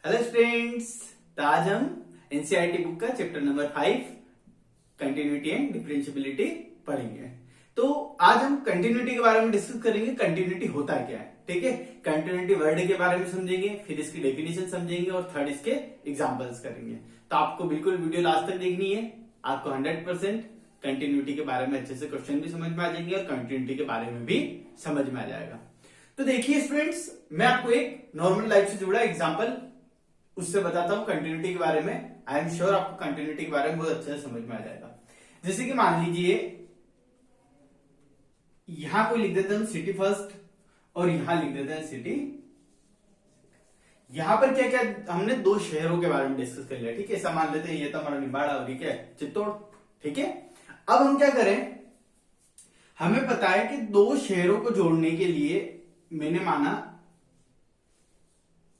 Hello students, तो आज हम एनसीईआरटी बुक का chapter number 5 continuity and differentiability पढ़ेंगे। तो आज हम कंटिन्यूटी के बारे में डिस्कस करेंगे। कंटिन्यूटी होता क्या है, ठीक है। कंटिन्यूटी वर्ड के बारे में समझेंगे, फिर इसकी डेफिनेशन समझेंगे और थर्ड इसके एग्जांपल्स करेंगे। तो आपको बिल्कुल वीडियो लास्ट तक देखनी है। आपको 100% कंटिन्यूटी के बारे में अच्छे से क्वेश्चन भी समझ में आ जाएंगे और कंटिन्यूटी के बारे में भी समझ में आ जाएगा। तो देखिए स्टूडेंट्स, मैं आपको एक नॉर्मल लाइफ से जुड़ा एग्जाम्पल उससे बताता हूं कंटिन्यूटी के बारे में। आई एम श्योर आपको कंटिन्यूटी के बारे में बहुत अच्छे से समझ में आ जाएगा। जैसे कि मान लीजिए यहां कोई लिख देते हैं सिटी फर्स्ट और यहां लिख देते हैं सिटी। यहां पर क्या क्या हमने दो शहरों के बारे में डिस्कस कर लिया, ठीक है। ऐसा मान लेते हैं ये तो हमारा निबाड़ा और ये क्या है, चित्तौड़, ठीक है। अब हम क्या करें, हमें पता है कि दो शहरों को जोड़ने के लिए मैंने माना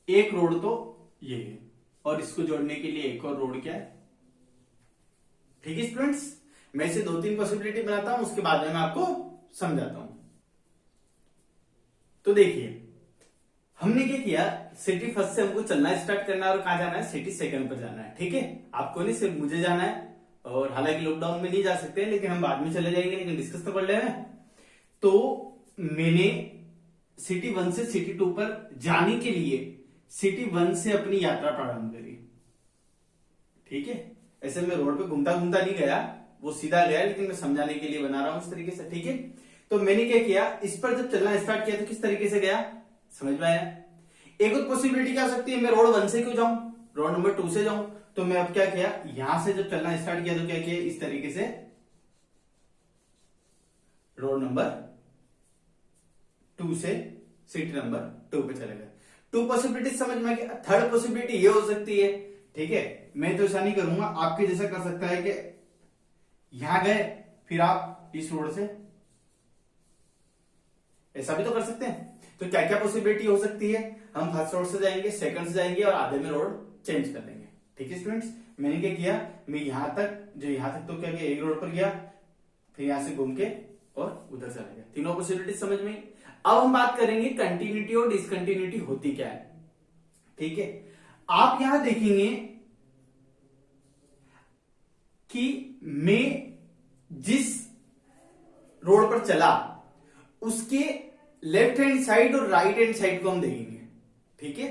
एक रोड तो ये है और इसको जोड़ने के लिए एक और रोड क्या है, ठीक है स्टूडेंट्स। मैं इसे 2-3 पॉसिबिलिटी बनाता हूं, उसके बाद में मैं आपको समझाता हूं। तो देखिए हमने क्या किया, सिटी फर्स्ट से हमको चलना स्टार्ट करना है और कहां जाना है, सिटी सेकंड पर जाना है, ठीक है। आपको नहीं, सिर्फ मुझे जाना है। और हालांकि लॉकडाउन में नहीं जा सकते, लेकिन हम बाद में चले जाएंगे, लेकिन डिस्कस तो कर ले रहे हैं। तो मैंने सिटी 1 से सिटी 2 पर जाने के लिए सिटी 1 से अपनी यात्रा प्रारंभ करी, ठीक है। ऐसे मैं रोड पे घूमता घूमता नहीं गया, वो सीधा गया, लेकिन मैं समझाने के लिए बना रहा हूं इस तरीके से, ठीक है। तो मैंने क्या किया, इस पर जब चलना स्टार्ट किया तो किस तरीके से गया, समझ में आया। एक और पॉसिबिलिटी क्या हो सकती है, मैं रोड 1 से क्यों जाऊं, रोड नंबर 2 से जाऊं। तो मैं अब क्या किया, यहां से जब चलना स्टार्ट किया तो क्या किया, इस तरीके से रोड नंबर 2 से सिटी नंबर 2 पे चले गए। 2 पॉसिबिलिटी समझ में आ गया। थर्ड पॉसिबिलिटी ये हो सकती है, ठीक है। मैं तो ऐसा नहीं करूंगा, आपके जैसा कर सकता है कि यहां गए फिर आप इस रोड से, ऐसा भी तो कर सकते हैं। तो क्या क्या पॉसिबिलिटी हो सकती है, हम फर्स्ट रोड से जाएंगे, सेकंड से जाएंगे और आधे में रोड चेंज कर लेंगे, ठीक है स्टूडेंट्स। मैंने क्या किया, मैं यहां तक तो क्या किया, एक रोड पर गया, फिर यहां से घूम के और उधर चला गया। तीनों पॉसिबिलिटी समझ में। अब हम बात करेंगे कंटिन्यूटी और डिसकंटिन्यूटी होती क्या है, ठीक है। आप यहां देखेंगे कि मैं जिस रोड पर चला उसके लेफ्ट हैंड साइड और राइट हैंड साइड को हम देखेंगे, ठीक है।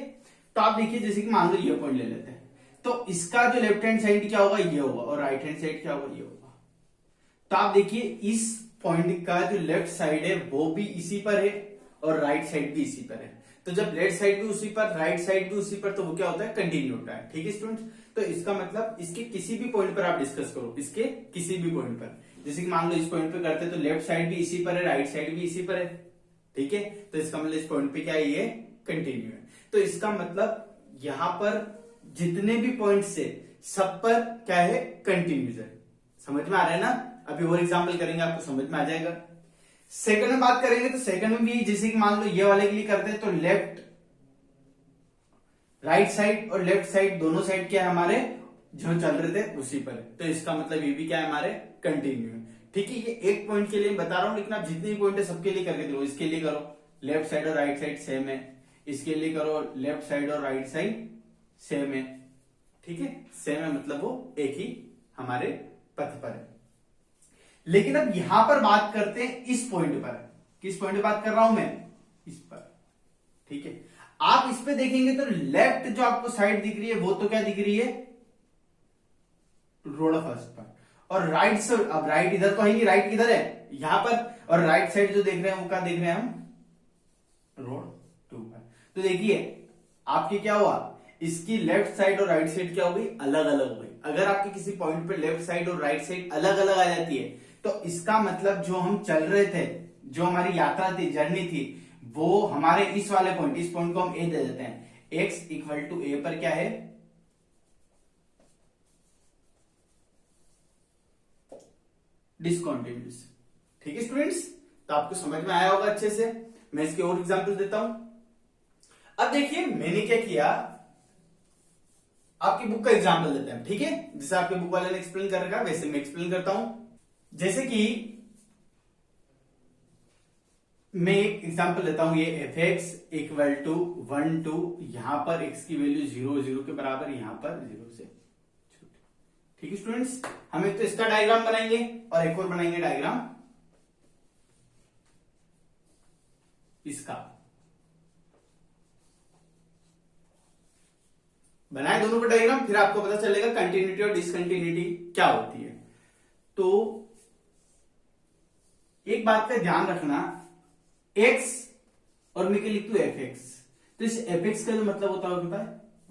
तो आप देखिए, जैसे कि मान लो ये पॉइंट ले लेते हैं, तो इसका जो लेफ्ट हैंड साइड क्या होगा, ये होगा, और राइट हैंड साइड क्या होगा, ये होगा। तो आप देखिए इस पॉइंट का जो लेफ्ट साइड है वो भी इसी पर है और राइट साइड भी इसी पर है। तो जब लेफ्ट साइड भी उसी पर, राइट साइड भी उसी पर, तो वो क्या होता है, कंटिन्यू होता है, ठीक है स्टूडेंट्स। तो इसका मतलब इसके किसी भी पॉइंट पर आप डिस्कस करो, इसके किसी भी पॉइंट पर, जैसे कि मान लो इस पॉइंट पे करते तो लेफ्ट साइड भी इसी पर है, राइट साइड भी इसी पर है, ठीक है। तो इसका मतलब इस पॉइंट पे क्या है, ये कंटिन्यू है। तो इसका मतलब यहां पर जितने भी पॉइंट है सब पर क्या है, कंटिन्यूज है। समझ में आ रहा है ना। अभी और एग्जाम्पल करेंगे, आपको समझ में आ जाएगा। सेकंड में बात करेंगे तो सेकंड में भी जैसे कि मान लो ये वाले के लिए करते हैं, तो लेफ्ट राइट साइड और लेफ्ट साइड दोनों साइड क्या है हमारे, जो चल रहे थे उसी पर है। तो इसका मतलब ये भी क्या है, हमारे कंटिन्यू है, ठीक है। ये एक पॉइंट के लिए बता रहा हूं, लेकिन आप जितने भी पॉइंट है सबके लिए करके दो। इसके लिए करो लेफ्ट साइड और राइट साइड सेम है, इसके लिए करो लेफ्ट साइड और राइट साइड सेम है, ठीक है। सेम है मतलब वो एक ही हमारे पथ पर है। लेकिन अब यहां पर बात करते हैं इस पॉइंट पर, किस पॉइंट पर बात कर रहा हूं मैं, इस पर, ठीक है। आप इस पे देखेंगे तो लेफ्ट जो आपको साइड दिख रही है वो तो क्या दिख रही है, रोड फर्स्ट पर, और राइट से, अब राइट इधर तो है नहीं, राइट किधर है, यहां पर, और राइट साइड जो देख रहे हैं वो क्या देख रहे हैं हम, रोड 2 पर। तो देखिए आपकी क्या हुआ, इसकी लेफ्ट साइड और राइट साइड क्या हो गई, अलग अलग हो गई। अगर आपके किसी पॉइंट पे लेफ्ट साइड और राइट साइड अलग अलग आ जाती है तो इसका मतलब जो हम चल रहे थे, जो हमारी यात्रा थी, जर्नी थी, वो हमारे इस वाले पॉइंट, इस पॉइंट को हम ए दे देते हैं। एक्स इक्वल टू ए पर क्या है, डिसकंटिन्यूअस, ठीक है स्टूडेंट्स। तो आपको समझ में आया होगा अच्छे से। मैं इसके और एग्जांपल देता हूं। अब देखिए मैंने क्या किया, आपकी बुक का एग्जांपल देते हैं, ठीक है। जैसे आपके बुक वाले ने एक्सप्लेन कर रखा वैसे मैं एक्सप्लेन करता हूं। जैसे कि मैं एक एग्जांपल लेता हूं, ये एफ एक्स इक्वल टू 1 2, यहां पर एक्स की वैल्यू 0 0 के बराबर, यहां पर 0 से छोटी। ठीक है स्टूडेंट्स, हम एक तो इसका डायग्राम बनाएंगे और एक और बनाएंगे डायग्राम इसका। बनाए दोनों का डायग्राम, फिर आपको पता चलेगा कंटिन्यूटी और डिसकंटिन्यूटी क्या होती है। तो एक बात का ध्यान रखना, x और मैं लिख दू एफ एक्स, तो इस एफ एक्स का जो मतलब होता है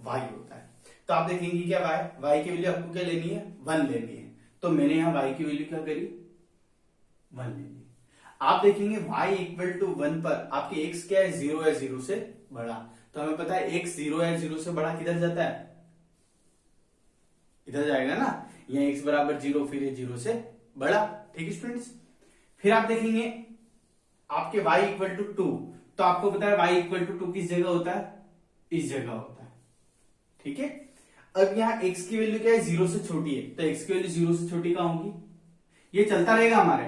y होता है। तो आप देखेंगे क्या y की वैल्यू आपको क्या लेनी है, 1 लेनी है। तो मैंने यहां y की वैल्यू क्या करी, 1 लेनी है। आप देखेंगे y इक्वल टू 1 पर आपके x क्या है, 0 है, 0 से बड़ा। तो हमें पता है x 0 है, 0 से बड़ा किधर जाता है, इधर जाएगा ना, यहाँ x बराबर 0, फिर ये 0 से बड़ा। ठीक है स्टूडेंट्स, फिर आप देखेंगे आपके y इक्वल टू 2, तो आपको पता है y इक्वल टू 2 किस जगह होता है, इस जगह होता है। ठीक है, अब यहाँ x की वैल्यू क्या है, 0 से छोटी है, तो x की वैल्यू 0 से छोटी कहां होगी, ये चलता रहेगा हमारे।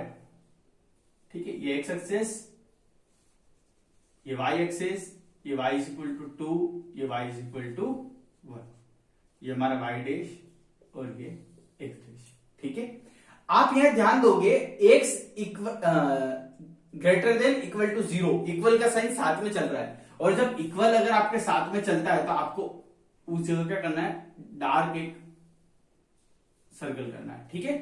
ठीक है, ये x एक्सेस, ये y एक्सेस, ये y इज इक्वल टू 2, ये y इज इक्वल टू 1, ये हमारा y डैश और ये x डैश। ठीक है, आप यहां ध्यान दोगे x greater than equal to 0, equal का साइन साथ में चल रहा है, और जब इक्वल अगर आपके साथ में चलता है तो आपको उस जगह क्या करना है, डार्क एक सर्कल करना है। ठीक है,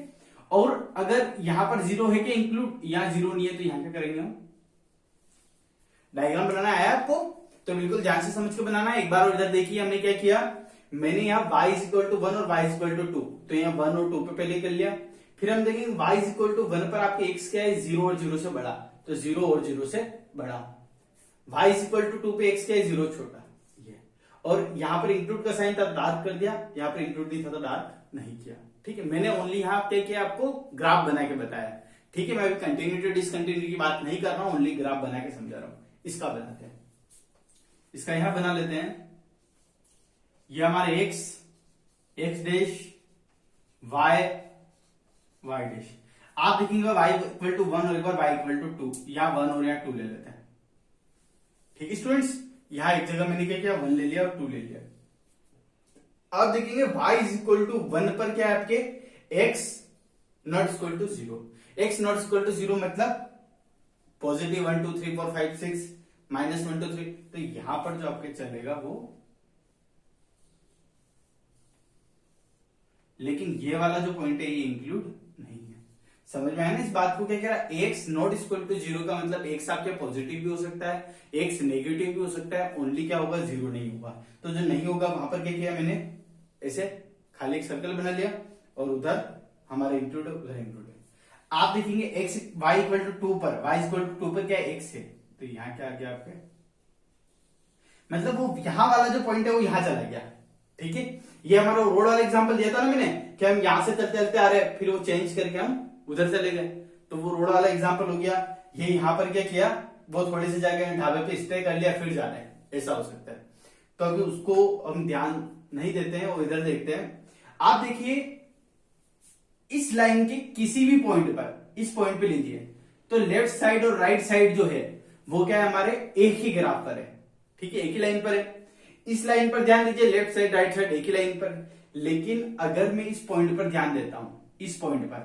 और अगर यहां पर 0 है कि इंक्लूड, यहां 0 नहीं है, तो यहां क्या करेंगे हम, डायग्राम बनाना आया आपको, तो बिल्कुल ध्यान से समझ के बनाना है। एक बार और इधर देखिए हमने क्या किया, मैंने यहाँ y इज इक्वल टू 1 और y इज इक्वल टू 2, तो यहाँ 1 और 2 पे पहले कर लिया। फिर हम देखेंगे y इज इक्वल टू 1 पर आपके x क्या है, 0 और 0 से बड़ा, तो 0 और 0 से बड़ा। y इज इक्वल टू 2 पे x क्या है, 0 छोटा, ये। और यहाँ पर इंक्लूड का साइन था, डार्क कर दिया, यहाँ पर इंक्लूड नहीं था तो डार्क नहीं किया। ठीक है, मैंने ओनली यहाँ क्या किया, आपको ग्राफ बना के बताया। ठीक है, मैं अभी कंटिन्यूटी डिसकंटिन्यूटी की बात नहीं कर रहा हूं, ओनली ग्राफ बना के समझा रहा हूं। इसका बनाते हैं, इसका यहां बना लेते हैं, ये हमारे x डैश, y डैश। आप देखेंगे y इक्वल टू 1 और एक बार y इक्वल टू 2, यहां 1 और यहां 2 ले लेते हैं। ठीक है स्टूडेंट्स, यहां एक जगह मैंने क्या किया, 1 ले लिया और 2 ले लिया। आप देखेंगे y इज इक्वल टू 1 पर क्या है आपके, x not equal to 0, x not equal to 0 मतलब पॉजिटिव 1 2 3 4 5 6, माइनस 1 2 3, तो यहां पर जो आपके चलेगा वो, लेकिन ये वाला जो पॉइंट है ये इंक्लूड नहीं है। समझ में आया ना इस बात को, क्या कह रहा है, x नॉट इक्वल टू 0 का मतलब x आपके पॉजिटिव भी हो सकता है, x नेगेटिव भी हो सकता है, ओनली क्या होगा, 0 नहीं होगा। तो जो नहीं होगा वहां पर क्या किया मैंने, ऐसे खाली एक सर्कल बना लिया और उधर हमारा इंक्लूड है, उधर इंक्लूड है। आप देखेंगे x y इक्वल टू 2 पर, y इक्वल टू 2 पर क्या है, x है, तो यहां क्या आ गया आपके, मतलब वो यहां वाला जो पॉइंट है वो यहां चला गया। ठीक है, ये हमारा रोड वाला एग्जांपल दिया था ना मैंने, कि हम यहां से चलते चलते आ रहे हैं, फिर वो चेंज करके हम उधर चले गए, तो वो रोड वाला एग्जांपल हो गया। ये यहां पर क्या किया, वो थोड़े से जाके ढाबे पे स्टे कर लिया, फिर जा रहे हैं, ऐसा हो सकता है। तो अभी उसको हम ध्यान नहीं देते हैं, वो इधर देखते हैं। आप देखिए इस लाइन के किसी भी पॉइंट पर, इस पॉइंट पे लीजिए, तो लेफ्ट साइड और राइट साइड जो है वो क्या है, हमारे एक ही ग्राफ पर है। ठीक है, एक ही लाइन पर है। इस लाइन पर ध्यान दीजिए, लेफ्ट साइड राइट साइड एक ही लाइन पर, लेकिन अगर मैं इस पॉइंट पर ध्यान देता हूं, इस पॉइंट पर,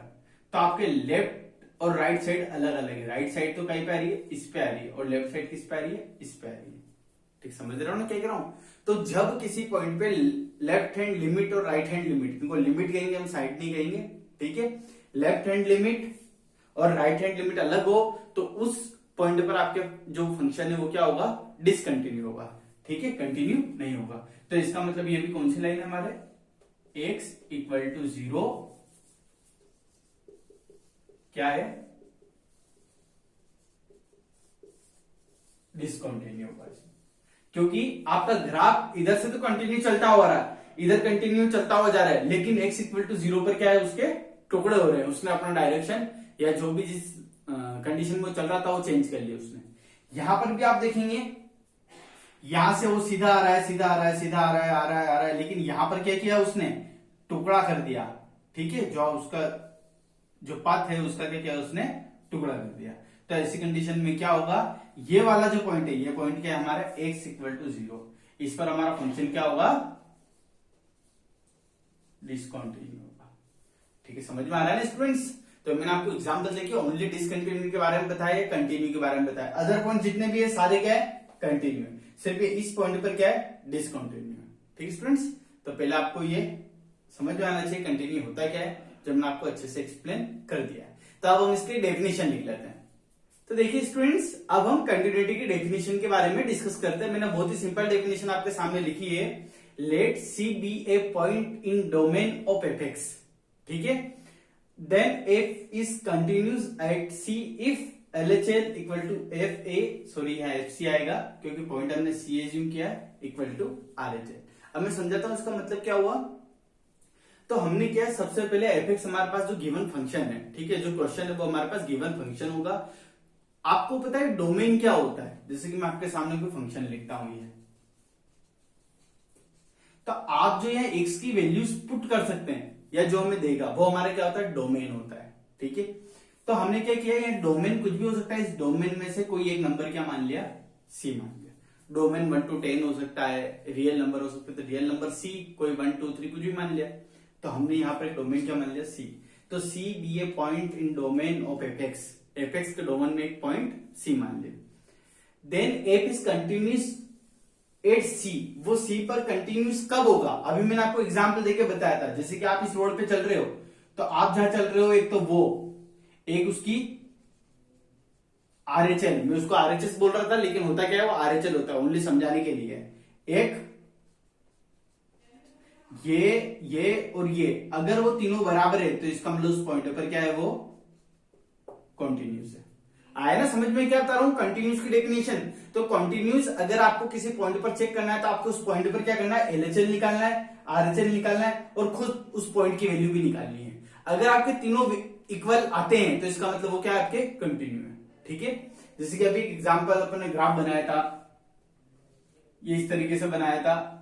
तो आपके लेफ्ट और राइट साइड अलग अलग है। राइट साइड तो कहीं पे आ रही है, इस पे आ रही है, और लेफ्ट साइड किस पे आ रही है, इस पे आ रही है। ठीक, समझ रहे हो ना क्या कह रहा हूं। तो जब किसी पॉइंट पे लेफ्ट हैंड लिमिट और राइट हैंड लिमिट, इनको लिमिट कहेंगे हम, साइड नहीं कहेंगे। ठीक है, लेफ्ट हैंड लिमिट और राइट हैंड लिमिट अलग हो, तो उस पॉइंट पर आपके जो फंक्शन है वो क्या होगा, डिसकंटिन्यू होगा। ठीक है, कंटिन्यू नहीं होगा। तो इसका मतलब ये भी कौन सी लाइन है हमारे, x इक्वल टू 0 क्या है, डिसकंटिन्यू होगा, क्योंकि आपका ग्राफ इधर से तो कंटिन्यू चलता हुआ रहा है, इधर कंटिन्यू चलता हुआ जा रहा है, लेकिन x इक्वल टू 0 पर क्या है, उसके टुकड़े हो रहे हैं। उसने अपना डायरेक्शन या जो भी जिस कंडीशन में चल रहा था वो चेंज कर लिया उसने। यहां पर भी आप देखेंगे, यहां से वो सीधा आ रहा है, सीधा आ रहा है, सीधा आ रहा है, आ रहा है, आ रहा है, लेकिन यहां पर क्या किया उसने, टुकड़ा कर दिया। ठीक है, जो उसका जो पाथ है उसका क्या किया उसने, टुकड़ा कर दिया। तो ऐसी कंडीशन में क्या होगा, ये वाला जो पॉइंट है, ये पॉइंट क्या है हमारा x इक्वल टू 0, इस पर हमारा फंक्शन क्या होगा, डिसकंटिन्यू होगा। ठीक है, समझ में आ रहा है ना स्टूडेंट्स। तो मैंने आपको एग्जांपल देके ओनली डिसकंटिन्यू के बारे में बताया, कंटिन्यू के बारे में बताया। अदर पॉइंट जितने भी है सारे क्या है, कंटिन्यू है, सिर्फ इस पॉइंट पर क्या है, डिसकंटिन्यू है। ठीक है स्टूडेंट्स, तो पहले आपको ये समझ में आना चाहिए कंटिन्यू होता क्या है, जब मैंने आपको अच्छे से एक्सप्लेन कर दिया है। तो अब हम इसकी डेफिनेशन लिख लेते हैं। तो देखिए स्टूडेंट्स, अब हम कंटिन्यूटी की डेफिनेशन के बारे में डिस्कस करते हैं। मैंने बहुत ही सिंपल डेफिनेशन आपके सामने लिखी है, let C B A point in domain of F X. ठीक है, then F is continuous at C if LHL equal to F A, sorry यहाँ एफ सी आएगा क्योंकि पॉइंट हमने सी एज्यूम किया है, इक्वल टू RHL। अब मैं समझाता हूं इसका मतलब क्या हुआ। तो हमने क्या, सबसे पहले एफ एक्स हमारे पास जो गिवन फंक्शन है, ठीक है, जो क्वेश्चन है वो हमारे पास गिवन फंक्शन होगा। आपको पता है डोमेन क्या होता है, जैसे कि मैं आपके सामने कोई फंक्शन लिखता हूं ये, तो आप जो यहाँ एक्स की वैल्यूज पुट कर सकते हैं या जो हमें देगा वो हमारा क्या होता है, डोमेन होता है। ठीक है, तो हमने क्या किया, ये डोमेन कुछ भी हो सकता है, इस डोमेन में से कोई एक नंबर क्या मान लिया, सी मान लिया। डोमेन 1 to 10 हो सकता है, रियल नंबर हो सकता है, तो रियल नंबर सी, कोई 1 2 3 कुछ भी मान लिया। तो हमने यहाँ पर डोमेन क्या मान लिया, सी। तो C B A point in domain of F x, f x के डोमेन में एक पॉइंट सी मान लिया। Then F is continuous at C, वो सी पर कंटिन्यूस कब होगा, अभी मैंने आपको एग्जाम्पल देके बताया था। जैसे कि आप इस रोड पे चल रहे हो, तो आप जहां चल रहे हो, एक तो वो, एक उसकी RHL, मैं उसको RHS बोल रहा था लेकिन होता क्या है, वो RHL होता है, ओनली समझाने के लिए। एक ये और ये, अगर वो तीनों बराबर है तो इसका मतलब उस पॉइंट पर क्या है, वो कॉन्टिन्यूस है। आया ना समझ में क्या बता रहा हूं, कंटिन्यूस की डेफिनेशन। तो कंटिन्यूस अगर आपको किसी पॉइंट पर चेक करना है तो आपको उस पॉइंट पर क्या करना है, LHL निकालना है, RHL निकालना है और खुद उस पॉइंट की वैल्यू भी निकालनी है। अगर आपके तीनों इक्वल आते हैं तो इसका मतलब वो क्या है, आपके कंटिन्यू है। ठीक है, जैसे कि अभी एग्जांपल अपने ग्राफ बनाया था, ये इस तरीके से बनाया था,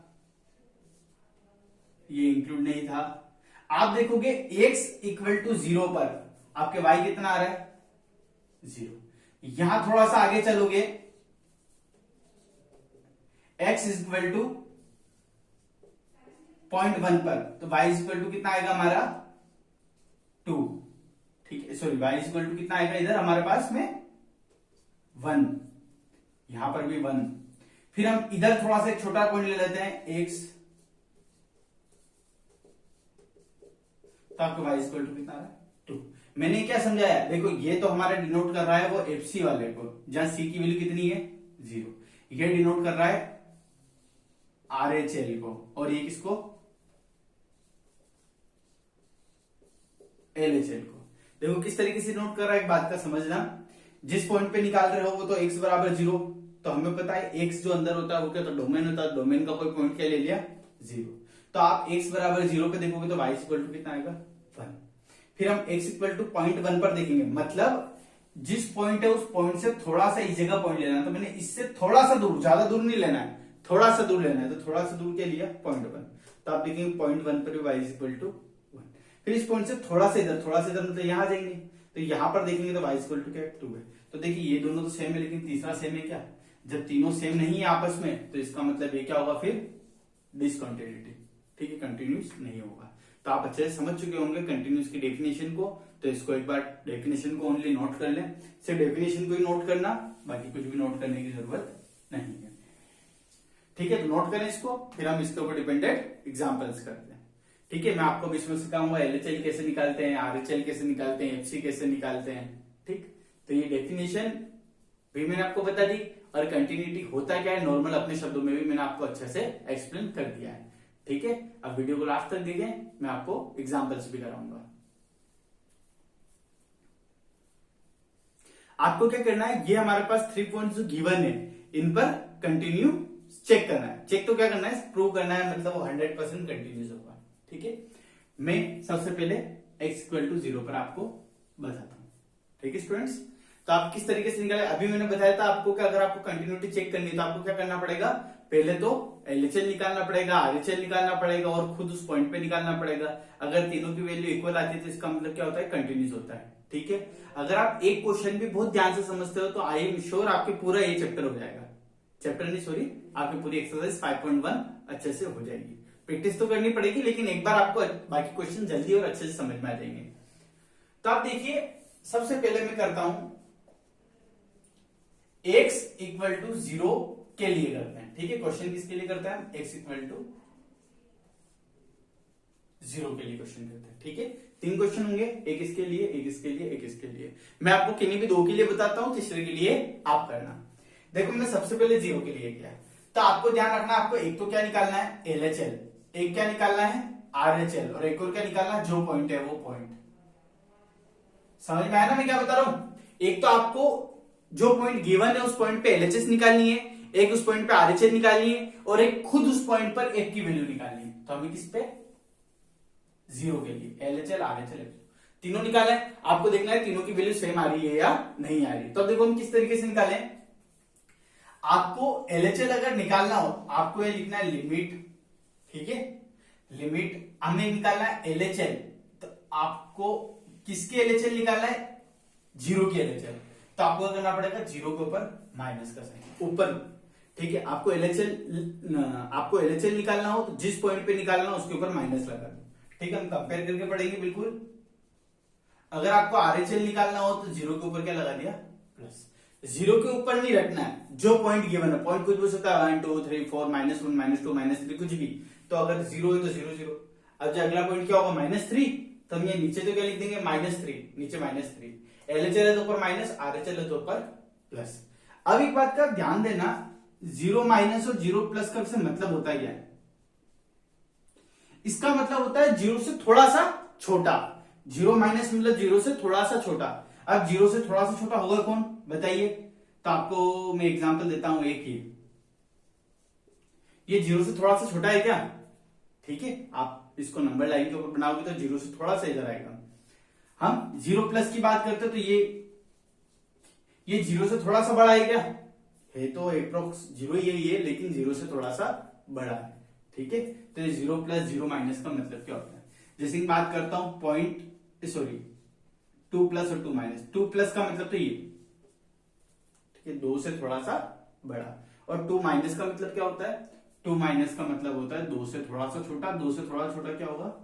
ये इंक्लूड नहीं था। आप देखोगे x इक्वल टू 0 पर आपके y कितना आ रहा है, 0। यहां थोड़ा सा आगे चलोगे, x इक्वल टू 0.1 पर, तो y इक्वल टू कितना आएगा हमारा, 2। ठीक है, सॉरी y इक्वल टू कितना आएगा इधर हमारे पास में, 1, यहां पर भी 1। फिर हम इधर थोड़ा सा एक छोटा पॉइंट ले लेते हैं, x, तो आपको y इक्वल टू कितना आ रहा है, 2। मैंने क्या समझाया, देखो ये तो हमारा डिनोट कर रहा है वो FC वाले को, जहां C की वैल्यू कितनी है, 0। ये डिनोट कर रहा है RHL को, और ये किसको, LHL को। देखो किस तरीके से नोट कर रहा है, एक बात का समझना, जिस पॉइंट पे निकाल रहे हो वो तो x बराबर 0, तो हमें पता है x जो अंदर होता है वो क्या, तो डोमेन होता है, डोमेन का कोई पॉइंट क्या ले लिया, 0। तो आप x बराबर 0 पे देखोगे तो y इक्वल टू कितना आएगा, 1। फिर हम x इक्वल टू 0.1 पर देखेंगे, मतलब जिस पॉइंट है उस पॉइंट से थोड़ा सा इस जगह पॉइंट लेना है, तो मैंने इससे थोड़ा सा दूर, ज्यादा दूर नहीं लेना है, थोड़ा सा दूर लेना है, तो थोड़ा सा दूर क्या लिया, 0.1। तो आप देखेंगे 0.1 पर y इक्वल टू 1। फिर इस पॉइंट से थोड़ा सा इधर, थोड़ा सा इधर मतलब यहां जाएंगे, तो यहां पर देखेंगे तो y इक्वल टू क्या, 2 है। तो देखिए ये दोनों तो सेम है, लेकिन तीसरा सेम है क्या, जब तीनों सेम नहीं है आपस में तो इसका मतलब ये क्या होगा, फिर डिसकंटिन्यूटी। ठीक है, कंटिन्यूस नहीं होगा। तो आप अच्छे से समझ चुके होंगे कंटिन्यूस की डेफिनेशन को, तो इसको एक बार डेफिनेशन को ओनली नोट कर लें, सिर्फ डेफिनेशन को ही नोट करना, बाकी कुछ भी नोट करने की जरूरत नहीं है। ठीक है, तो नोट करें इसको, फिर हम इसके ऊपर डिपेंडेंट एग्जांपल्स करते हैं। ठीक है, मैं आपको इसमें सिखाऊंगा LHL कैसे निकालते हैं, RHL कैसे निकालते हैं, FC कैसे निकालते हैं। ठीक, तो ये डेफिनेशन भी मैंने आपको बता दी, और कंटिन्यूटी होता क्या है नॉर्मल अपने शब्दों में भी मैंने आपको अच्छे से एक्सप्लेन कर दिया है। ठीक है, अब वीडियो को लास्ट तक देखिए, मैं आपको एग्जांपल्स भी कराऊंगा। आपको क्या करना है, ये हमारे पास 3 पॉइंट्स जो गिवन है इन पर कंटिन्यू चेक करना है। चेक तो क्या करना है, प्रूव करना है, मतलब वो 100% कंटिन्यूस होगा। ठीक है, मैं सबसे पहले x इक्वल टू 0 पर आपको बताता हूं। ठीक है स्टूडेंट्स, तो आप किस तरीके से निकाले, अभी मैंने बताया था आपको कि अगर आपको कंटिन्यूटी चेक करनी है तो आपको क्या करना पड़ेगा, पहले तो LHL निकालना पड़ेगा, RHL निकालना पड़ेगा और खुद उस पॉइंट पे निकालना पड़ेगा। अगर तीनों की वैल्यू इक्वल आती है तो इसका मतलब क्या होता है, कंटिन्यूस होता है। ठीक है, अगर आप एक क्वेश्चन भी बहुत ध्यान से समझते हो तो आई एम श्योर आपके पूरा ये चैप्टर हो जाएगा, चैप्टर नहीं सॉरी, आपकी पूरी एक्सरसाइज 5.1 अच्छे से हो जाएगी। प्रैक्टिस तो करनी पड़ेगी, लेकिन एक बार आपको बाकी क्वेश्चन जल्दी और अच्छे से समझ में आ जाएंगे। तो आप देखिए, सबसे पहले मैं करता हूं x इक्वल टू 0 के लिए करते हैं, ठीक है। क्वेश्चन किसके लिए करते हैं, x इक्वल टू 0 के लिए क्वेश्चन करते हैं, ठीक है। 3 क्वेश्चन होंगे, एक इसके लिए, एक इसके लिए, एक इसके लिए। मैं आपको किन्हीं भी 2 के लिए बताता हूं, तीसरे के लिए आप करना। देखो मैं सबसे पहले 0 के लिए किया, तो आपको ध्यान रखना, आपको एक तो क्या निकालना है, LHL, एक क्या निकालना है, RHL, और एक और क्या निकालना है, जो पॉइंट है वो पॉइंट। समझ में आया ना मैं क्या बता रहा हूं। एक तो आपको जो पॉइंट गिवन है उस पॉइंट पे LHS निकालनी है, एक उस पॉइंट पे RHL निकालनी है, और एक खुद उस पॉइंट पर एक की वैल्यू निकालनी है। तो हमें किस पे, 0 के लिए LHL RHL तीनों निकाले। आपको देखना है तीनों की वैल्यू सेम आ रही है या नहीं आ रही है। तो देखो हम किस तरीके से निकालें, आपको LHL अगर निकालना हो, आपको ये लिखना है लिमिट, ठीक है, लिमिट हमें निकालना है LHL, तो आपको किसकी LHL निकालना है, 0 की LHL। तो आपको करना पड़ेगा 0 के ऊपर माइनस का साइन ऊपर, ठीक है। आपको LHL निकालना हो तो जिस पॉइंट पे निकालना हो उसके ऊपर माइनस लगा दो, ठीक है। हम कंपेयर करके पढ़ेंगे बिल्कुल। अगर आपको RHL निकालना हो तो 0 के ऊपर क्या लगा दिया, प्लस। 0 के ऊपर नहीं रखना है, जो पॉइंट गिवन है, पॉइंट कुछ भी हो सकता है, 1 2 3 4 -1 -2 -3 कुछ भी। तो अगर 0 है तो 0 0। अब जो अगला पॉइंट क्या होगा, -3, तो हम ये नीचे तो क्या लिख देंगे, -3, नीचे -3। LHL है तो ऊपर माइनस, RHL है तो ऊपर प्लस। अब एक बात का ध्यान देना, 0 माइनस और 0 प्लस का से मतलब होता है क्या है, इसका मतलब होता है 0 से थोड़ा सा छोटा। 0 माइनस मतलब 0 से थोड़ा सा छोटा। अब 0 से थोड़ा सा छोटा होगा कौन, बताइए। तो आपको मैं एग्जांपल देता हूं, एक ही, ये 0 से थोड़ा सा छोटा है क्या, ठीक है। आप इसको नंबर लाइन के ऊपर बनाओगे तो 0 से थोड़ा सा इधर आएगा। हम 0 प्लस की बात करते तो ये 0 से थोड़ा सा बड़ा है क्या, है तो एप्रोक्स 0 ही है, लेकिन 0 से थोड़ा सा बड़ा है, ठीक है। तो ये 0 प्लस 0 माइनस का मतलब क्या होता है, जैसे बात करता हूं पॉइंट, सॉरी 2 प्लस और 2 माइनस। 2 प्लस का मतलब तो ये, ठीक है, 2 से थोड़ा सा बड़ा। और 2 माइनस का मतलब क्या होता है, 2 माइनस का मतलब होता है 2 से थोड़ा सा छोटा। 2 से थोड़ा छोटा क्या होगा,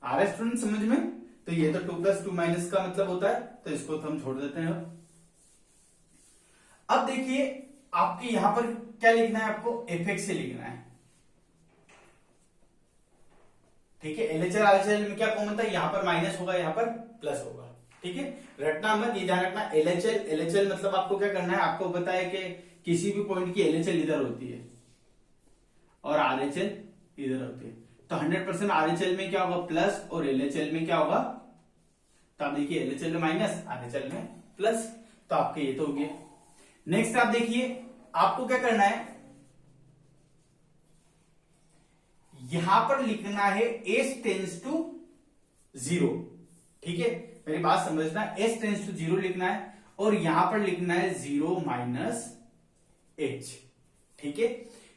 आ रहा है स्टूडेंट समझ में। तो ये तो 2 प्लस 2 माइनस का मतलब होता है, तो इसको तो हम छोड़ देते हैं। अब देखिए आपके यहां पर क्या लिखना है, आपको fx से लिखना है, ठीक है। LHL RHL में क्या कॉमन था, यहां पर माइनस होगा, यहां पर प्लस होगा, ठीक है। रटना मत, ये ध्यान रखना, LHL मतलब आपको क्या करना है, आपको पता है कि किसी भी पॉइंट की LHL इधर होती है और RHL इधर होती है। तो 100% RHL में क्या होगा, प्लस, और LHL में क्या होगा, तो आप देखिए LHL में माइनस, RHL में प्लस। तो आपके ये तो हो गया। नेक्स्ट आप देखिए, आपको क्या करना है, यहां पर लिखना है s टेंस टू 0, ठीक है। मेरी बात समझना, s टेंस टू 0 लिखना है, और यहां पर लिखना है 0 माइनस h, ठीक है।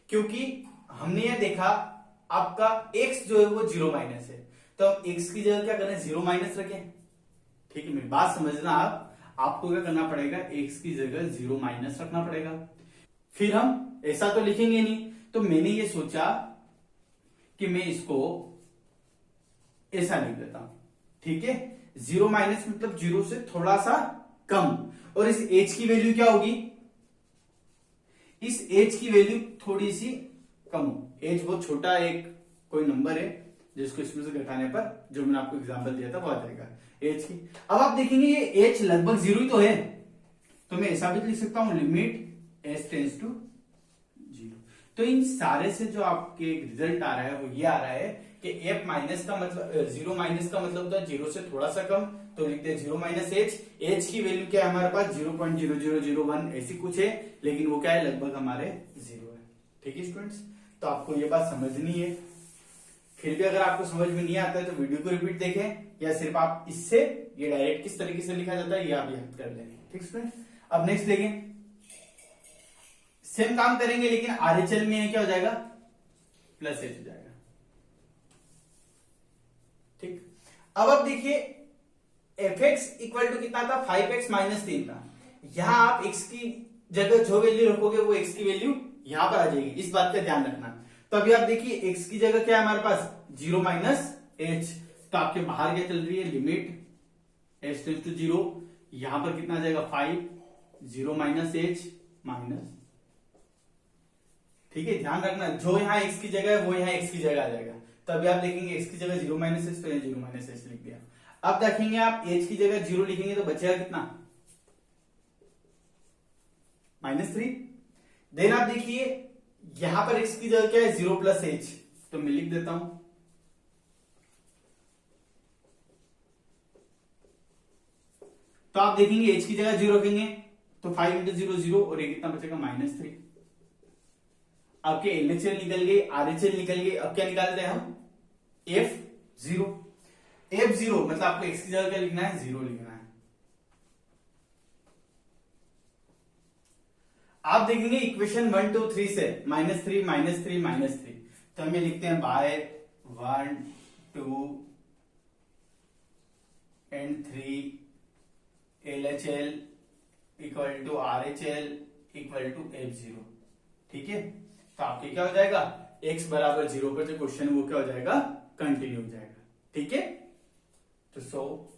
क्योंकि हमने यह देखा आपका x जो है वो 0 माइनस है, तो अब x की जगह क्या करना है, 0 माइनस रखें, ठीक है। मेरी बात समझना, आपको क्या करना पड़ेगा, x की जगह 0 माइनस रखना पड़ेगा। फिर हम ऐसा तो लिखेंगे नहीं, तो मैंने ये सोचा कि मैं इसको ऐसा लिख देता हूं, ठीक है। 0 माइनस मतलब 0 से थोड़ा सा कम, और इस h की वैल्यू क्या होगी, इस h की वैल्यू थोड़ी सी कम हो। h बहुत छोटा एक कोई नंबर है जिसको इसमें से घटाने पर जो मैंने आपको एग्जांपल दिया था वो आ जाएगा h की। अब आप देखेंगे ये h लगभग 0 ही तो है, तो मैं ऐसा भी लिख सकता हूं, लिमिट s टेंस टू 0। तो इन सारे से जो आपके रिजल्ट आ रहा है वो ये आ रहा है कि f माइनस का मतलब 0 माइनस का मतलब होता है 0 से थोड़ा सा कम, तो लिखते हैं 0 माइनस h की वैल्यू क्या है हमारे पास, 0.0001 ऐसी कुछ है, लेकिन वो क्या है, लगभग हमारे 0 है, ठीक है स्टूडेंट्स। तो आपको ये बात समझनी है। फिर भी अगर आपको समझ में नहीं आता है तो वीडियो को रिपीट देखें, या सिर्फ आप इससे ये डायरेक्ट किस तरीके से लिखा जाता है ये आप याद कर लेंगे, ठीक स्टूडेंट। अब नेक्स्ट देखें, सेम काम करेंगे, लेकिन RHL में क्या हो जाएगा, प्लस h हो जाएगा, ठीक। अब आप देखिए एफ एक्स इक्वल टू कितना था 5x माइनस 3 था। यहां आप x की जगह जो वैल्यू रखोगे वो x की वैल्यू यहां पर आ जाएगी, इस बात का ध्यान रखना। तो अभी आप देखिए x की जगह क्या है हमारे पास 0 माइनस h, तो आपके बाहर क्या चल रही है लिमिट h टेंड्स टू 0, यहां पर कितना आ जाएगा 5 0 माइनस h माइनस, ठीक है ध्यान रखना जो यहाँ x की जगह है वो यहाँ x की जगह आ जाएगा। तो अभी आप देखेंगे x की जगह 0 माइनस h, तो यहाँ 0 माइनस h लिख दिया। अब देखेंगे आप h की जगह 0 लिखेंगे तो बचेगा कितना -3। देन आप देखिए यहां पर x की जगह क्या है 0 प्लस h, तो मैं लिख देता हूं तो आप देखेंगे h की जगह 0 रखेंगे तो 5 इंटू 0 0 और ये कितना बचेगा -3। आपके LHL निकल गए, RHL निकल गए। अब क्या निकाल रहे हैं हम F0। F0 मतलब आपको x की जगह क्या लिखना है 0 लिखना है। आप देखेंगे इक्वेशन 1 2 3 से -3 -3 -3, तो हम ये लिखते हैं by 1 2 and 3 LHL equal to RHL equal to F0, ठीक है। तो आपके क्या हो जाएगा x बराबर 0 पर जो क्वेश्चन वो क्या हो जाएगा कंटिन्यू हो जाएगा, ठीक है। तो so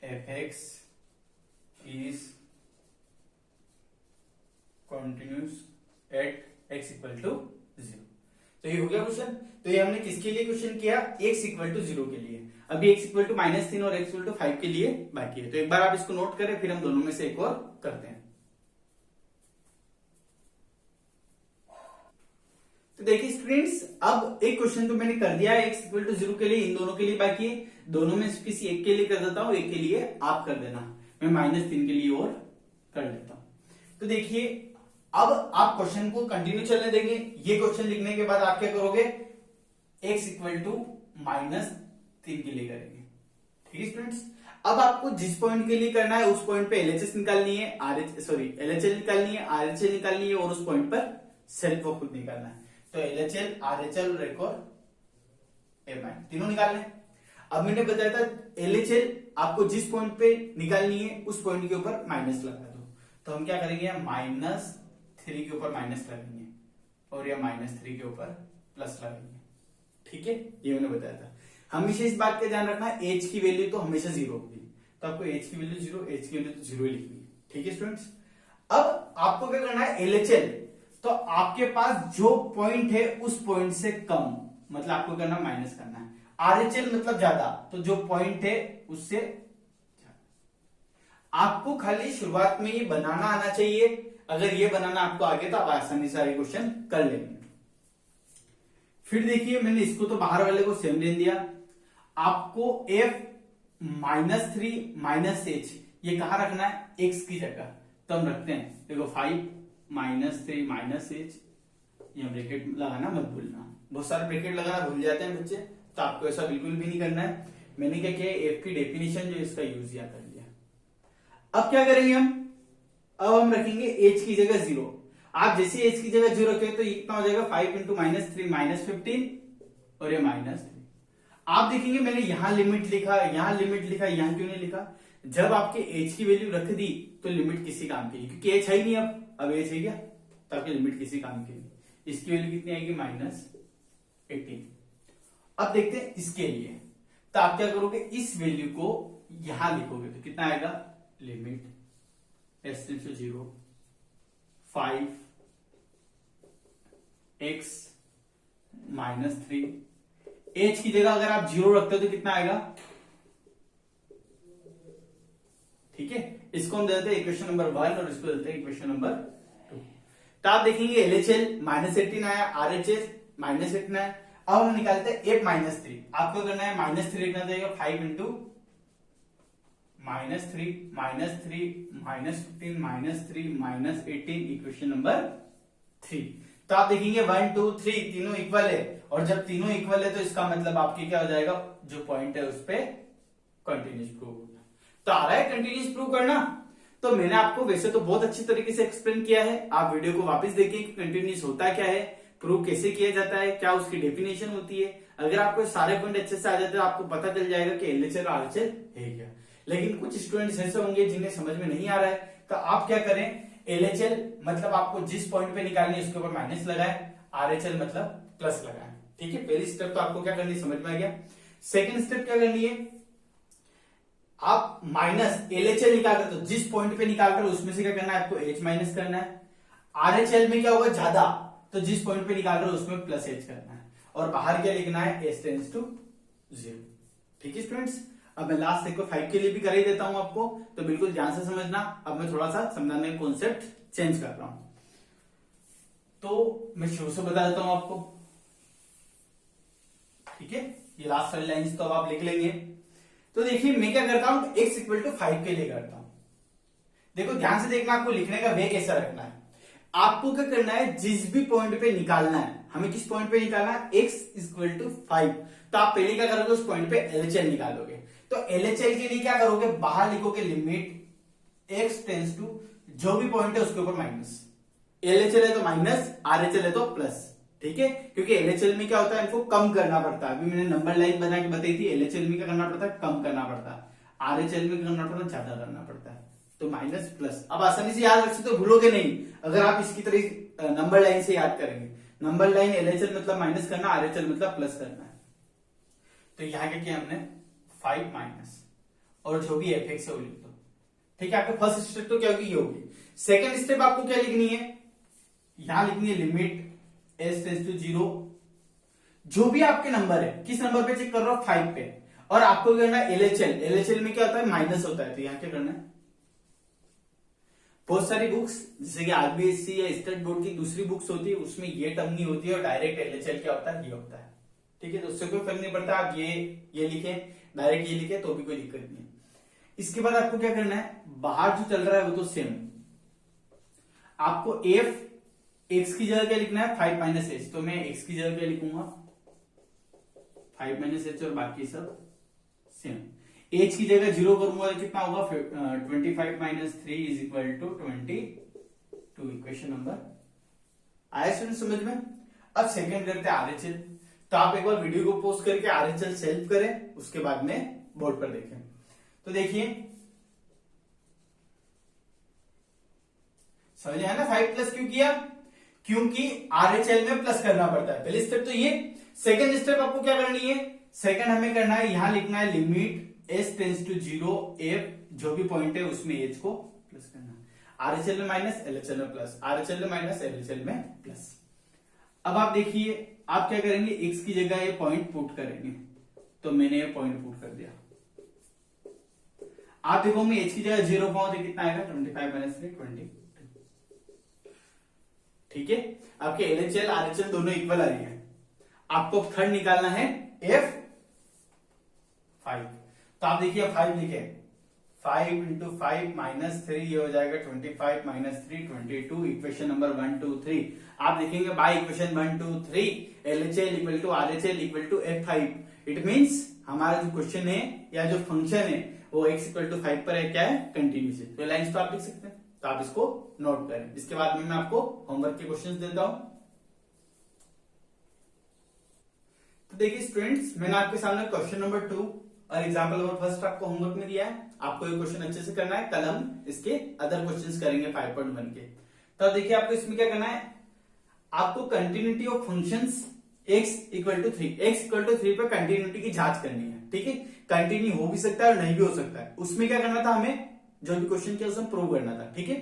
fx is continuous at x equal to 0। तो ये हो गया क्वेश्चन। तो ये हमने किसके लिए क्वेश्चन किया x इक्वल टू 0 के लिए। अभी x इक्वल टू -3 और x इक्वल टू 5 के लिए बाकी है। तो एक बार आप इसको नोट करें, फिर हम दोनों में से एक और करते हैं। तो देखिए स्टूडेंट्स, अब एक क्वेश्चन तो मैंने कर दिया है x इक्वल टू 0 के लिए, इन दोनों के लिए बाकी है। दोनों में से किसी एक के लिए कर देता हूं, एक के लिए आप कर देना, मैं -3 के लिए और कर लेता हूं। तो देखिए अब आप क्वेश्चन को कंटिन्यू चलने देंगे। ये क्वेश्चन लिखने के बाद आप क्या करोगे x इक्वल टू -3 के लिए करेंगे, ठीक है स्टूडेंट्स। अब आपको जिस पॉइंट के लिए करना है उस पॉइंट पे LHS निकालनी है, LHL निकालनी है, RHL निकालनी है और उस पॉइंट पर सेल्फ को खुद निकालना है। तो LHL RHL और एक और एम तीनों निकालने। अब मैंने बताया था LHL आपको जिस पॉइंट पे निकालनी है उस पॉइंट के ऊपर माइनस लगा दो। तो हम क्या करेंगे -3 के ऊपर माइनस लगाएंगे और या -3 के ऊपर प्लस लगाएंगे, ठीक है। ये मैंने बताया था। हमेशा इस बात का ध्यान रखना h की वैल्यू तो हमेशा 0 होगी, तो आपको h की वैल्यू 0, h की वैल्यू तो 0 ही लिखनी है, ठीक है स्टूडेंट्स। अब आपको क्या करना है LHL, तो आपके पास जो पॉइंट है उस पॉइंट से कम, मतलब आपको करना माइनस करना है। RHL मतलब ज्यादा, तो जो पॉइंट है उससे आपको खाली शुरुआत में ये बनाना आना चाहिए। अगर ये बनाना आपको आगे तो आप आसानी से सारे क्वेश्चन कर लेंगे। फिर देखिए मैंने इसको तो बाहर वाले को सेम ले दिया। आपको f -3 -h ये कहां रखना है x की जगह, तो हम रखते हैं देखो 5 -3 -h, ये ब्रैकेट लगाना मत भूलना, बहुत सारे ब्रैकेट लगाना भूल जाते हैं बच्चे, तो आपको ऐसा बिल्कुल भी नहीं करना है। मैंने क्या किया f की डेफिनेशन जो इसका यूज किया कर लिया। अब क्या करेंगे हम, अब हम रखेंगे h की जगह 0। आप जैसे h की जगह 0 रखे तो ये कितना हो जाएगा 5 इंटू -3 -15 और ये -3। आप देखेंगे मैंने यहां लिमिट लिखा, यहां लिमिट लिखा, यहां क्यों नहीं लिखा। जब आपके h की वैल्यू रख दी तो लिमिट किसी काम की नहीं, क्योंकि h है ही नहीं, अब h है क्या, तो आपकी लिमिट किसी काम की नहीं। इसकी वैल्यू कितनी आएगी -18। अब देखते हैं इसके लिए, तो आप क्या करोगे इस वैल्यू को यहां लिखोगे तो कितना आएगा limit s tends to 0 5 x -3। h की जगह अगर आप 0 रखते हो तो कितना आएगा, ठीक है। इसको हम देते हैं इक्वेशन नंबर 1 और इसको देते हैं इक्वेशन नंबर 2। तो आप देखेंगे LHL -18 आया, RHS -18 आया। अब हम निकालते हैं f -3। आपको करना है -3 लिखना चाहिए 5 इंटू -3 -3 -3 इक्वेशन नंबर 3। तो आप देखेंगे 1 2 3 तीनों इक्वल है, और जब तीनों इक्वल है तो इसका मतलब आपके क्या हो जाएगा, जो पॉइंट है उस पे कंटिन्यूस प्रूव होगा। तो आ रहा है कंटिन्यूस प्रूव करना। तो मैंने आपको वैसे तो बहुत अच्छी तरीके से एक्सप्लेन किया है, आप वीडियो को वापस देखिए कि कंटिन्यूस होता क्या है, प्रूव कैसे किया जाता है, क्या उसकी डेफिनेशन होती है। अगर आपको सारे पॉइंट अच्छे से आ जाते तो आपको पता चल जाएगा कि एलएचएल और आरएचएल है क्या। लेकिन कुछ स्टूडेंट्स ऐसे होंगे जिन्हें समझ में नहीं आ रहा है, तो आप क्या करें, एलएचएल मतलब आपको जिस पॉइंट पे निकालनी है उसके ऊपर माइनस लगाए, आरएचएल मतलब प्लस लगाए। ठीक है, पहली स्टेप तो आपको क्या करनी है समझ में आ गया। सेकंड स्टेप क्या करनी है, आप माइनस एलएचएल निकाल रहे हो तो जिस पॉइंट पे निकाल रहे हो उसमें से क्या करना है आपको एच माइनस करना है। आरएचएल में क्या होगा ज्यादा, तो जिस पॉइंट पे निकाल रहे हो उसमें प्लस एच करना है, और बाहर क्या लिखना है एस टेंड्स टू 0। ठीक है स्टूडेंट्स, अब मैं लास्ट एक 5 के लिए भी कर ही देता हूं आपको, तो बिल्कुल ध्यान से समझना। अब मैं थोड़ा सा समझाने का कॉन्सेप्ट चेंज कर रहा हूं, तो मैं शुरू से बता देता हूं आपको। ठीक है, ये लास्ट वाली लाइंस तो अब आप लिख लेंगे। तो देखिए मैं क्या करता हूं, x इक्वल टू 5 के लिए करता हूं। देखो ध्यान से देखना, आपको लिखने का वे कैसा रखना है। आपको क्या करना है, जिस भी पॉइंट पे निकालना है, हमें किस पॉइंट पे निकालना है, x इक्वल टू 5, तो आप पहले क्या करोगे, उस पॉइंट पे एलएचएल निकालोगे। तो एलएचएल के लिए क्या करोगे, बाहर लिखोगे लिमिट x टेंड्स टू जो भी पॉइंट है उसके ऊपर माइनस, एलएचएल है तो माइनस, आरएचएल है तो प्लस। ठीक है, क्योंकि एलएचएल में क्या होता है, इनको कम करना पड़ता है। अभी मैंने नंबर लाइन बना के बताई थी, एलएचएल में क्या करना पड़ता है, कम करना पड़ता है, आरएचएल में करना पड़ता है, ज्यादा करना पड़ता है। तो माइनस प्लस, अब आसानी से याद रख सकते हो, भूलोगे नहीं अगर आप इसकी तरह नंबर लाइन से याद करेंगे। नंबर लाइन एलएचएल मतलब माइनस करना, आरएचएल मतलब प्लस करना है। तो यहां क्या किया हमने 5 माइनस, और जो भी एफएक्स है वो लिख दो। ठीक है, आपके फर्स्ट स्टेप तो क्या होगी, ये होगी। सेकेंड स्टेप आपको क्या लिखनी है, यहां लिखनी है लिमिट एस टेंड्स टू 0, जो भी आपके नंबर है, किस नंबर पे चेक कर रहा हो, 5 पे, और आपको करना है एलएचएल। एलएचएल में क्या होता है, माइनस होता है, तो यहां क्या करना है, बहुत सारी बुक्स जैसे कि आरबीएससी या स्टेट बोर्ड की दूसरी बुक्स होती है, उसमें ये टर्म नहीं होती है, और डायरेक्ट एलएचएल क्या होता है, ये होता है। ठीक है, तो उससे कोई फर्क नहीं पड़ता, आप ये लिखे, डायरेक्ट ये लिखे तो भी कोई दिक्कत नहीं है। इसके बाद आपको क्या करना है, बाहर जो चल रहा है वो तो सेम, आपको एफ एक्स की जगह क्या लिखना है, 5 माइनस एच, तो मैं एक्स की जगह क्या लिखूंगा 5 माइनस एच, और बाकी सब सेम। एच की जगह 0 करूंगा तो कितना होगा, 25 minus 3 is equal to 22। Equation number आया स्टूडेंट समझ में। अब सेकंड करते हैं आरएचएल, तो आप एक बार वीडियो को पॉज करके आरएचएल सेल्फ करें, उसके बाद में बोर्ड पर देखें। तो देखिए समझ आया ना, 5 प्लस क्यों किया, क्योंकि आरएचएल में प्लस करना पड़ता है। पहली स्टेप तो ये। सेकंड स्टेप आपको क्या करनी है, सेकंड हमें करना है, यहां लिखना है limit S tends to 0 F, जो भी पॉइंट है उसमें एच को प्लस करना है। आरएचएल में माइनस, एलएचएल में प्लस, आरएचएल में माइनस, एलएचएल में प्लस। अब आप देखिए आप क्या करेंगे, एक्स की जगह ये पॉइंट पुट करेंगे, तो मैंने ये पॉइंट पुट कर दिया। आप देखो मैं एच की जगह 0 पाऊं तो कितना आएगा, 25 माइनस 3 22। ठीक है, आपके एलएचएल आरएचएल दोनों इक्वल आ रही है। आपको थर्ड निकालना है एफ 5, तो आप देखिए 5 लिखे, 5 इंटू 5 माइनस 3, ये हो जाएगा 25 माइनस 3 22। इक्वेशन नंबर 1 2 3 आप देखेंगे by equation 1 2 3 LHL equal to RHL equal to F5। It means हमारा जो क्वेश्चन है या जो फंक्शन है वो x इक्वल टू 5 पर है, क्या है, कंटिन्यूस है। तो लाइन्स तो आप लिख सकते हैं, तो आप इसको नोट करें। इसके बाद में मैं आपको होमवर्क के क्वेश्चंस देता हूं। तो देखिए स्टूडेंट्स, मैंने आपके सामने क्वेश्चन नंबर 2 और एग्जाम्पल नंबर फर्स्ट आपको होमवर्क में दिया है। आपको ये क्वेश्चन अच्छे से करना है, कल हम इसके अदर क्वेश्चंस करेंगे 5.1 के। तो देखिए आपको इसमें क्या करना है, आपको continuity of functions x equal to 3, x equal to 3 पर कंटिन्यूटी की जांच करनी है। ठीक है, कंटिन्यू हो भी सकता है और नहीं भी हो सकता है। उसमें क्या करना था, हमें जो भी क्वेश्चन किया उसमें प्रूव करना था। ठीक है,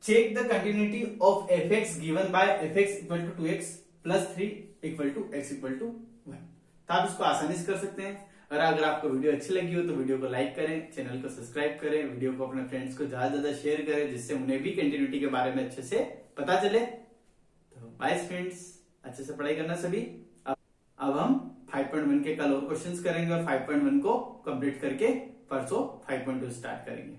check the continuity of F X given by F X equal to 2x plus 3 equal to x equal to 1। तो आप इसको आसानी से कर सकते हैं। और अगर आपको वीडियो अच्छी लगी हो तो वीडियो को लाइक करें, चैनल को सब्सक्राइब करें, वीडियो को अपने फ्रेंड्स को ज्यादा से ज्यादा शेयर करें, जिससे उन्हें भी कंटिन्यूटी के बारे में अच्छे से पता चले। तो बाय फ्रेंड्स, अच्छे से पढ़ाई करना सभी। अब हम 5.1 के कल और क्वेश्चंस करेंगे और 5.1 को कंप्लीट करके परसों 5.2 स्टार्ट करेंगे।